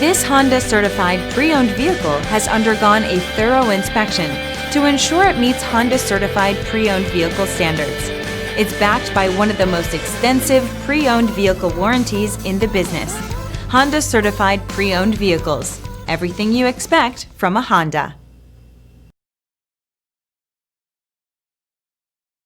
This Honda certified pre-owned vehicle has undergone a thorough inspection to ensure it meets Honda certified pre-owned vehicle standards. It's backed by one of the most extensive pre-owned vehicle warranties in the business. Honda certified pre-owned vehicles. Everything you expect from a Honda.